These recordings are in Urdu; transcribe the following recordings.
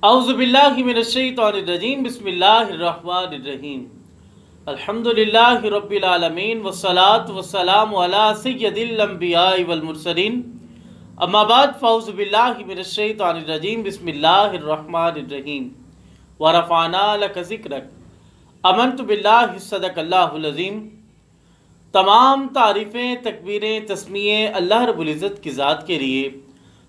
اعوذ باللہ من الشیطان الرجیم بسم اللہ الرحمن الرحیم الحمدللہ رب العالمین والصلاة والسلام علی سید الانبیاء والمرسلین اما بعد فاعوذ باللہ من الشیطان الرجیم بسم اللہ الرحمن الرحیم ورفعنا لک ذکرک آمنت باللہ صدق اللہ العظیم۔ تمام تعریفیں، تکبیریں، تسمیے اللہ رب العزت کی ذات کے لیے،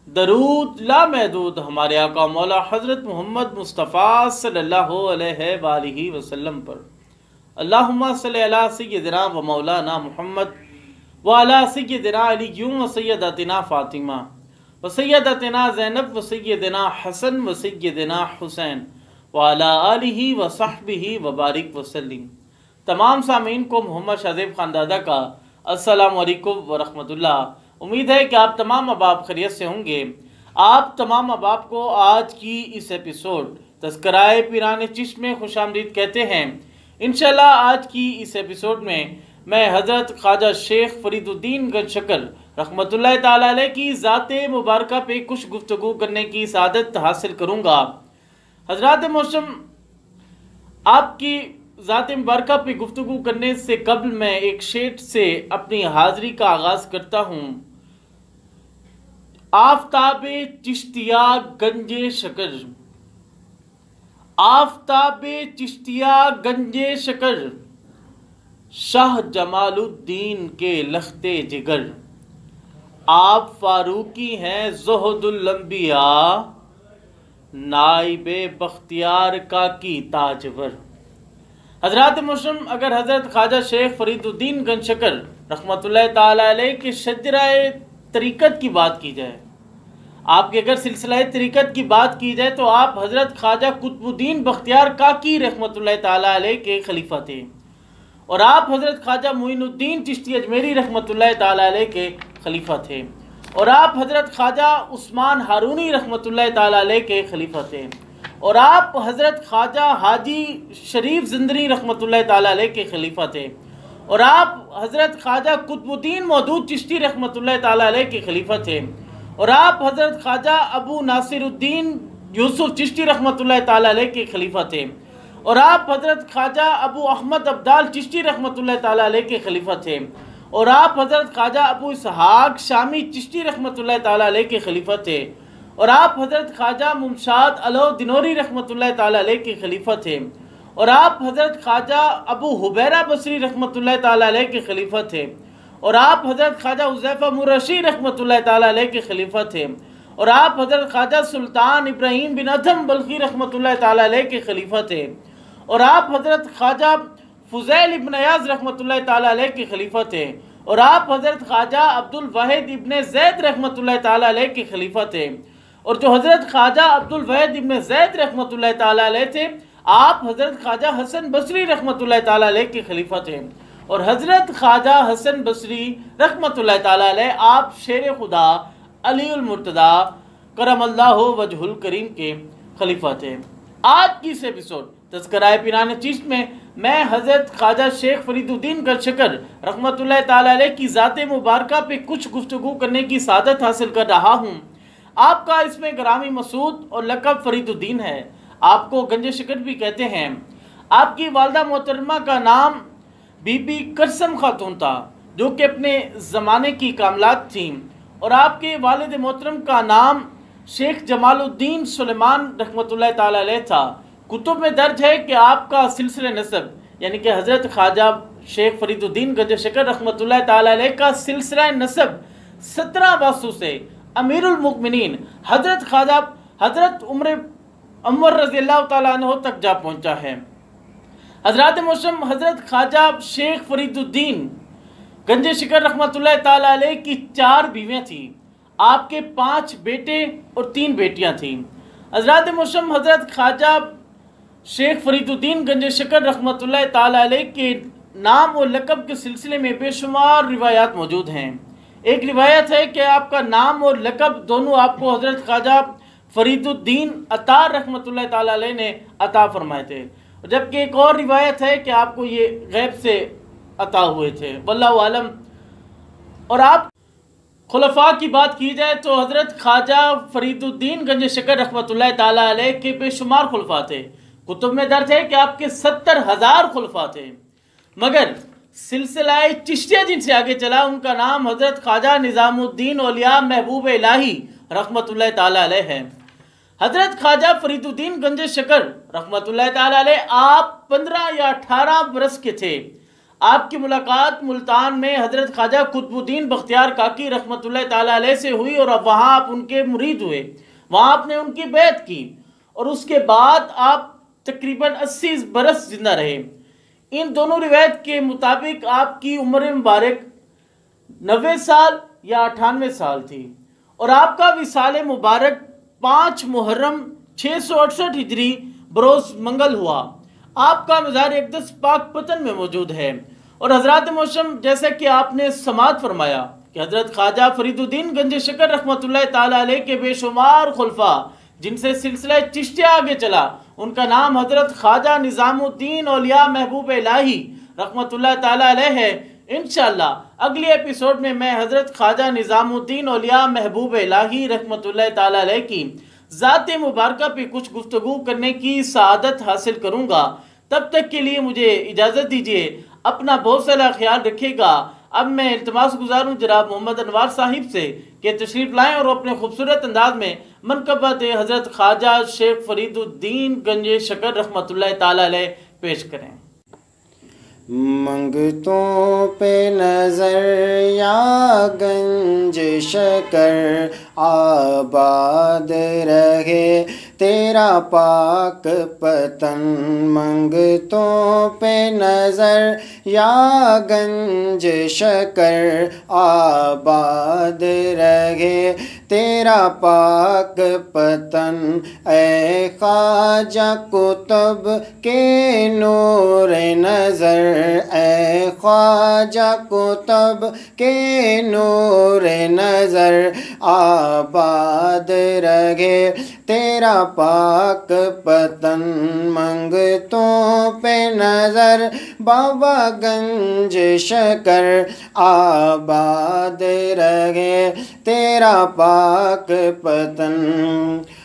درود لامحدود ہمارے آقا مولا حضرت محمد مصطفیٰ صلی اللہ علیہ وآلہ وسلم پر۔ اللہم صلی علی سیدنا و مولانا محمد وعلی سیدنا علی و سیدتنا فاطمہ و سیدتنا زینب و سیدنا حسن و سیدنا حسین وعلی آلہ و صحبہ وبارک وسلم۔ تمام سامعین کو محمد شاذیب خان دادا کا السلام علیکم ورحمۃ اللہ۔ امید ہے کہ آپ تمام احباب خیریت سے ہوں گے۔ آپ تمام احباب کو آج کی اس ایپیسوڈ تذکرہ پیران چشت میں خوش آمدید کہتے ہیں۔ انشاءاللہ آج کی اس ایپیسوڈ میں حضرت خواجہ شیخ فرید الدین گنج شکر رحمۃ اللہ تعالی علیہ کی ذات مبارکہ پہ کچھ گفتگو کرنے کی سعادت حاصل کروں گا۔ حضرات محترم، آپ کی ذات مبارکہ پہ گفتگو کرنے سے قبل میں ایک شعر سے اپنی حاضری کا آغاز کرتا ہوں۔ آفتاب چشتیہ گنج شکر، آفتاب چشتیہ گنج شکر، شاہ جمال الدین کے لخت جگر، آپ فاروقی ہیں زہد الانبیاء، نائب بختیار کا کی تاجور۔ حضرات محترم، اگر حضرت خواجہ شیخ فرید الدین گنج شکر رحمۃ اللہ تعالی علیہ کے شجرہ طریقت کی بات کی جائے، آپ کے اگر سلسلہ طریقت کی بات کی جائے تو آپ حضرت خواجہ قطب الدین بختیار کاکی رحمۃ اللہ تعالی علیہ کے خلیفہ تھے، اور آپ حضرت خواجہ معین الدین چشتی اجمیری رحمۃ اللہ تعالی علیہ کے خلیفہ تھے، اور آپ حضرت خواجہ عثمان ہارونی رحمۃ اللہ تعالی علیہ کے خلیفہ تھے، اور آپ حضرت خواجہ حاجی شریف زندری رحمۃ اللہ تعالی علیہ کے خلیفہ تھے، اور آپ حضرت خواجہ قطب الدین مودود چشتی رحمۃ اللہ تعالی علیہ کے خلیفہ تھے، اور آپ حضرت خواجہ ابو ناصر الدین یوسف چشتی رحمۃ اللہ تعالی علیہ کے خلیفہ تھے، اور آپ حضرت خواجہ ابو احمد عبدال چشتی رحمۃ اللہ تعالی علیہ کے خلیفہ تھے، اور آپ حضرت خواجہ ابو اسحاق شامی چشتی رحمۃ اللہ تعالی علیہ کے خلیفہ تھے، اور آپ حضرت خواجہ ممشاد علو دنوری رحمۃ اللہ تعالی علیہ کے خلیفہ تھے، اور آپ حضرت خواجہ ابو حبیرہ بصری رحمۃ اللہ تعالی علیہ کے خلیفہ تھے، اور آپ حضرت خواجہ حذیفہ مرشی رحمۃ اللہ تعالی علیہ کے خلیفہ تھے، اور آپ حضرت خواجہ سلطان ابراہیم بن ادھم بلخی رحمۃ اللہ تعالی علیہ کے خلیفہ تھے، اور آپ حضرت خواجہ فضیل ابن ایاز رحمۃ اللہ تعالی علیہ کے خلیفہ تھے، اور آپ حضرت خواجہ عبد الواحد ابن زید رحمۃ اللہ تعالی علیہ کے خلیفہ تھے، اور جو حضرت خواجہ عبد الواحد ابن زید رحمۃ اللہ تعالی علیہ تھے، آپ حضرت خواجہ حسن بصری رحمۃ اللہ تعالی علیہ کے خلیفہ تھے، اور حضرت خواجہ حسن بصری رحمۃ اللہ تعالی علیہ آپ شیر خدا علی المرتضیٰ کرم اللہ وجہ الکریم کے خلیفہ تھے۔ آج کی اس ایپیسوڈ تذکرہ پیران چشت میں حضرت خواجہ شیخ فرید الدین گنج شکر رحمۃ اللہ تعالی علیہ کی ذات مبارکہ پہ کچھ گفتگو کرنے کی سعادت حاصل کر رہا ہوں۔ آپ کا اس میں گرامی مسعود اور لقب فرید الدین ہے، آپ کو گنج شکر بھی کہتے ہیں۔ آپ کی والدہ محترمہ کا نام بی بی کرسم خاتون تھا، جو کہ اپنے زمانے کی کاملات تھیں، اور آپ کے والد محترم کا نام شیخ جمال الدین سلیمان رحمۃ اللہ تعالی علیہ تھا۔ کتب میں درج ہے کہ آپ کا سلسلہ نسب یعنی کہ حضرت خواجہ شیخ فرید الدین گنج شکر رحمۃ اللہ تعالی علیہ کا سلسلہ نسب 17 واسو سے امیر المؤمنین حضرت خواجہ حضرت عمر رضی اللہ تعالیٰ عنہ تک جا پہنچا ہے۔ حضرات محترم، حضرت خواجہ شیخ فرید الدین گنج شکر رحمۃ اللہ تعالی علیہ کی 4 بیویاں تھیں، آپ کے 5 بیٹے اور 3 بیٹیاں تھیں۔ حضرات محترم، حضرت خواجہ شیخ فرید الدین گنج شکر رحمۃ اللہ تعالی علیہ کے نام اور لقب کے سلسلے میں بے شمار روایات موجود ہیں۔ ایک روایت ہے کہ آپ کا نام اور لقب دونوں آپ کو حضرت خواجہ فرید الدین عطار رحمۃ اللہ تعالی علیہ نے عطا فرمائے تھے، جبکہ ایک اور روایت ہے کہ آپ کو یہ غیب سے عطا ہوئے تھے، واللہ عالم۔ اور آپ خلفاء کی بات کی جائے تو حضرت خواجہ فرید الدین گنج شکر رحمۃ اللہ تعالیٰ علیہ کے بے شمار خلفاء تھے. کتب میں درج ہے کہ آپ کے 70,000 خلفاء تھے، مگر سلسلہ چشتیہ جن سے آگے چلا ان کا نام حضرت خواجہ نظام الدین اولیاء محبوب الہی رحمۃ اللہ تعالیٰ علیہ ہے. حضرت خواجہ فرید الدین گنج شکر رحمۃ اللہ تعالیٰ علیہ آپ 15 یا 18 برس کے تھے. آپ کی ملاقات ملتان میں حضرت خواجہ قطب الدین بختیار کاکی رحمۃ اللہ تعالیٰ علیہ سے ہوئی، اور اب وہاں آپ ان کے مرید ہوئے، وہاں آپ نے ان کی بیعت کی، اور اس کے بعد آپ تقریباً 80 برس زندہ رہے. ان دونوں روایت کے مطابق آپ کی عمر مبارک 90 سال یا 98 سال تھی، اور آپ کا وصال مبارک 5 محرم 668 ہجری بروز منگل ہوا. آپ کا مزار اقدس پاک پتن میں موجود ہے. اور حضرات محترم، جیسا کہ آپ نے سماعت فرمایا کہ حضرت خواجہ فرید الدین گنج شکر رحمۃ اللہ تعالیٰ علیہ کے بے شمار خلفاء جن سے سلسلہ چشتیہ آگے چلا ان کا نام حضرت خواجہ نظام الدین اولیاء محبوب الہی رحمۃ اللہ تعالیٰ علیہ ہے. انشاءاللہ اگلی ایپیسوڈ میں حضرت خواجہ نظام الدین اولیاء محبوب الہی رحمۃ اللہ تعالیٰ علیہ کی ذات مبارکہ پہ کچھ گفتگو کرنے کی سعادت حاصل کروں گا. تب تک کے لیے مجھے اجازت دیجیے. اپنا بہت سارا خیال رکھے گا. اب میں التماس گزار ہوں جناب محمد انوار صاحب سے کہ تشریف لائیں اور اپنے خوبصورت انداز میں منقبت حضرت خواجہ شیخ فرید الدین گنج شکر رحمۃ اللہ تعالیٰ علیہ پیش کریں. منگتوں پہ نظر یا گنج شکر آباد رہے تیرا پاک پتن. منگتوں پہ نظر یا گنج شکر آباد رہے تیرا پاک پتن. اے خواجہ قطب کے نور نظر، اے خواجہ قطب کے نور نظر آباد رہے تیرا پاک پتن. منگتوں پہ نظر بابا گنج شکر آباد رہے تیرا پاک پتن.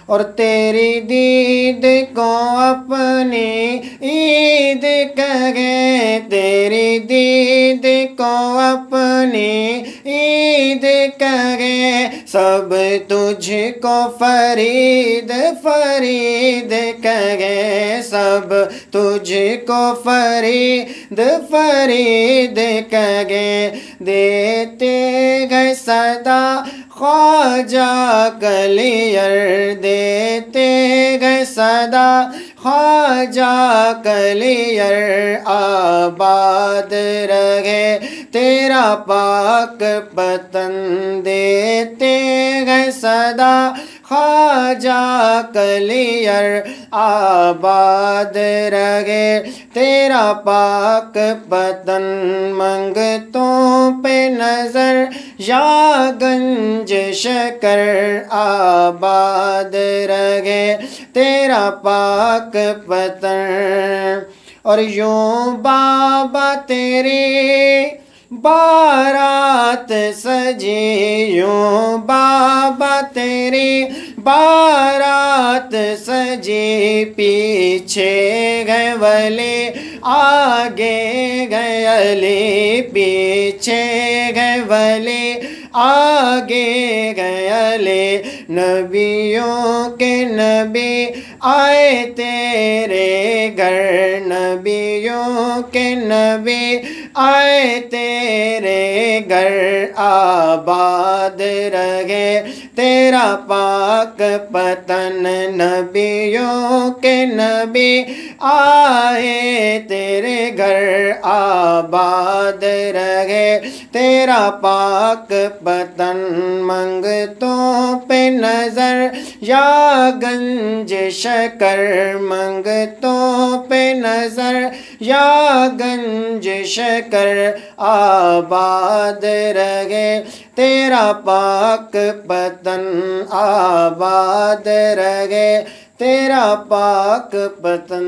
اور تیری دید کو اپنی عید کہے، تیری دید کو اپنی عید کہے، سب تجھ کو فرید فرید کہے، سب تجھ کو فرید فرید کہے. دیتے گئے صدا خواجہ کلیر، دیتے گئے صدا خواجہ کلیر. آباد رہے تیرا پاک پتن، دیتے گئے صدا خواجہ کلیر. آباد رہے تیرا پاک پتن. منگتوں پہ نظر یا گنج شکر آباد رہے تیرا پاک پتن. اور یوں بابا تیری بارات سجی، یوں بابا تیری بارات سجی. پیچھے گئے ولی آگے گئے علی، پیچھے گئے ولی آگے گئے علی. نبیوں کے نبی آئے تیرے گھر، نبیوں کے نبی آئے تیرے گھر. آباد رہے تیرا پاک پتن. نبیوں کے نبی آئے تیرے گھر. آباد رہے تیرا پاک پتن. منگتوں پہ نظر یا گنج شکر، منگتوں پہ نظر یا گنج شکر آباد رہے تیرا پاک پتن. آباد رہے تیرا پاک پتن.